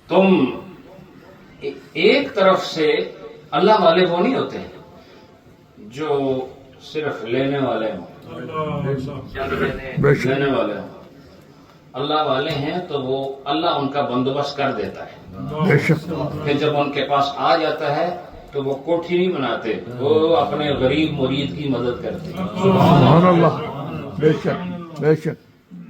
تم ایک طرف سے اللہ والے وہ نہیں ہوتے جو صرف لینے والے ہوں، لینے والے ہوں، اللہ والے ہیں تو وہ اللہ ان کا بندوبست کر دیتا ہے، پھر جب ان کے پاس آ جاتا ہے تو وہ کوٹھی نہیں بناتے، وہ اپنے غریب مرید کی مدد کرتے ہیں۔ سبحان اللہ، بے شک بے شک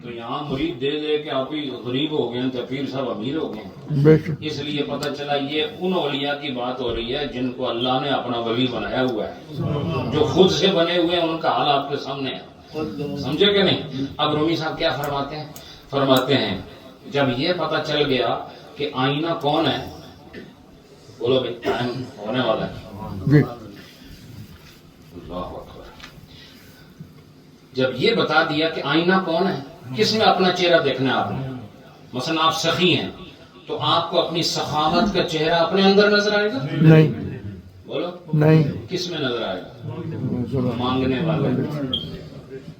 تو یہاں مرید دے دے کہ آپ ہی غریب ہو گئے تو پیر صاحب امیر ہو گئے، بے شک اس لیے پتہ چلا یہ ان اولیاء کی بات ہو رہی ہے جن کو اللہ نے اپنا ولی بنایا ہوا ہے، جو خود سے بنے ہوئے ہیں ان کا حال آپ کے سامنے ہے، سمجھے کہ نہیں؟ اب رومی صاحب کیا فرماتے ہیں جب یہ پتہ چل گیا کہ آئینہ کون ہے، بولو بھائی ٹائم ہونے والا ہے، جی اللہ اکبر، جب یہ بتا دیا کہ آئینہ کون ہے، کس میں اپنا چہرہ دیکھنا ہے آپ نے، مثلا آپ سخی ہیں تو آپ کو اپنی سخاوت کا چہرہ اپنے اندر نظر آئے گا؟ نہیں بولو نہیں، کس میں نظر آئے گا؟ مانگنے والا،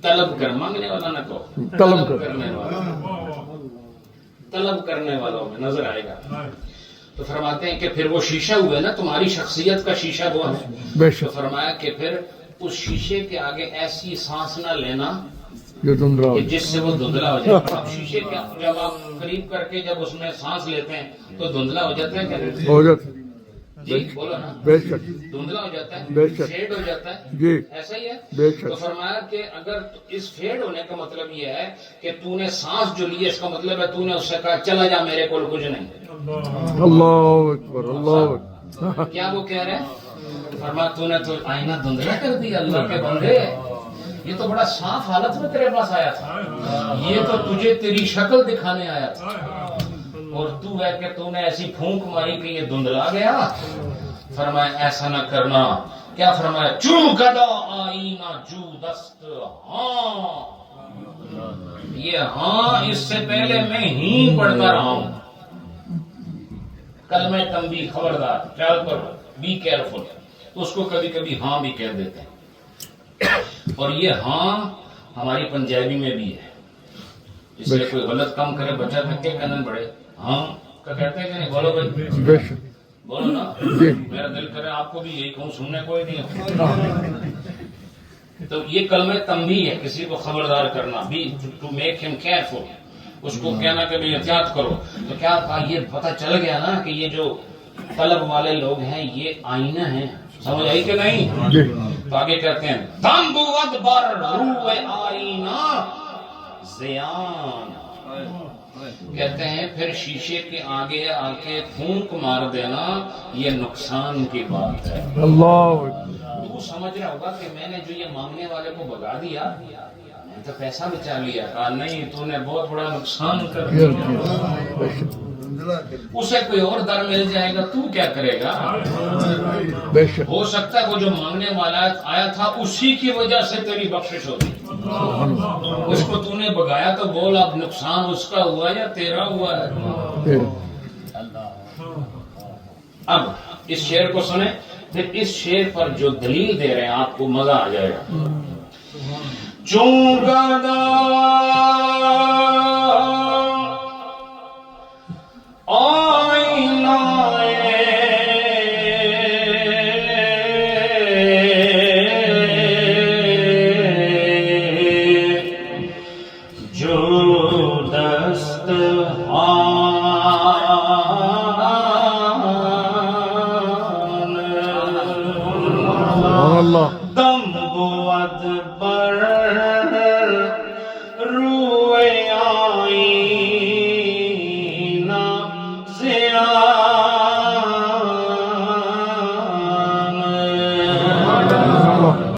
طلب کر، مانگنے والا نہ کہو، طلب کر، کرنے والا، طلب کرنے والوں میں نظر آئے گا۔ تو فرماتے ہیں کہ پھر وہ شیشہ ہوئے نا، تمہاری شخصیت کا شیشہ وہ ہے، بے تو شک فرمایا کہ پھر اس شیشے کے آگے ایسی سانس نہ لینا یہ دھندلا ہو کہ جس سے وہ دھندلا ہو جائے۔ اب شیشے کا جب آپ قریب کر کے جب اس میں سانس لیتے ہیں تو دھندلا ہو جاتا ہے کیا؟ ہو جاتا، جی بولو نا، بے شک دھندلا ہو جاتا ہے، بے شک، فیڈ ہو جاتا ہے، جی ایسا ہی ہے۔ بے شک، تو فرمایا کہ اگر اس فیڈ ہونے کا مطلب یہ ہے کہ تو نے سانس جو لی ہے، اس کا مطلب ہے تو نے اس سے کہا چلا جا، میرے کو کچھ نہیں۔ اللہ اکبر اللہ اکبر، کیا وہ کہہ رہے ہیں؟ فرمایا تو نے تو آئینہ دھندلا کر دیا اللہ کے بندے، یہ تو بڑا صاف حالت میں تیرے پاس آیا تھا، یہ تو تجھے تیری شکل دکھانے آیا تھا، اور تو ہے کہ تو نے ایسی پھونک ماری کہ یہ دھندلا گیا۔ فرمایا ایسا نہ کرنا، کیا فرمایا؟ چو گدا آئینہ جو دست ہاں، یہ ہاں اس سے پہلے میں ہی پڑھتا رہا ہوں، کلمہ تنبیہ، خبردار، خیال کرو، بی کیئرفل، اس کو کبھی کبھی ہاں بھی کہہ دیتے ہیں، اور یہ ہاں ہماری پنجابی میں بھی ہے، اس لیے کوئی غلط کام کرے بچہ تھکے کنن بڑے ہاں کا کہتے ہیں کہ نہیں؟ بولو بھائی، بے شک بولو نا، جی میرا دل کرے آپ کو بھی یہی کہوں، سننے کوئی نہیں ہے۔ تو یہ کلمہ تنبیہ ہے، کسی کو خبردار کرنا، بھی ٹو میک ہم کیئرفل، اس کو کہنا کہ بھئی احتیاط کرو۔ تو کیا کہا؟ یہ پتہ چل گیا نا کہ یہ جو طلب والے لوگ ہیں یہ آئینہ ہیں، سمجھ آئی کہ نہیں؟ جی تو آگے کہتے ہیں دم بود بر روح آئینہ زیان، کہتے ہیں پھر شیشے کے آگے آ کے پھونک مار دینا یہ نقصان کی بات ہے۔ اللہ اکبر، تو سمجھ رہا ہوگا کہ میں نے جو یہ مانگنے والے کو بگا دیا، میں تو پیسہ بچا لیا، کہا نہیں تو نے بہت بڑا نقصان کر دیا، بے شک اسے کوئی اور در مل جائے گا تو کیا کرے گا؟ بے شک، ہو سکتا ہے وہ جو مانگنے والا آیا تھا اسی کی وجہ سے تیری بخشش ہوگی، اس کو تو نے بگایا تو بول اب نقصان اس کا ہوا یا تیرا ہوا ہے؟ اب اس شعر کو سنیں، پھر اس شعر پر جو دلیل دے رہے ہیں آپ کو مزہ آ جائے گا۔ چون گدا آئینہ جو دست اللہ دم بود بر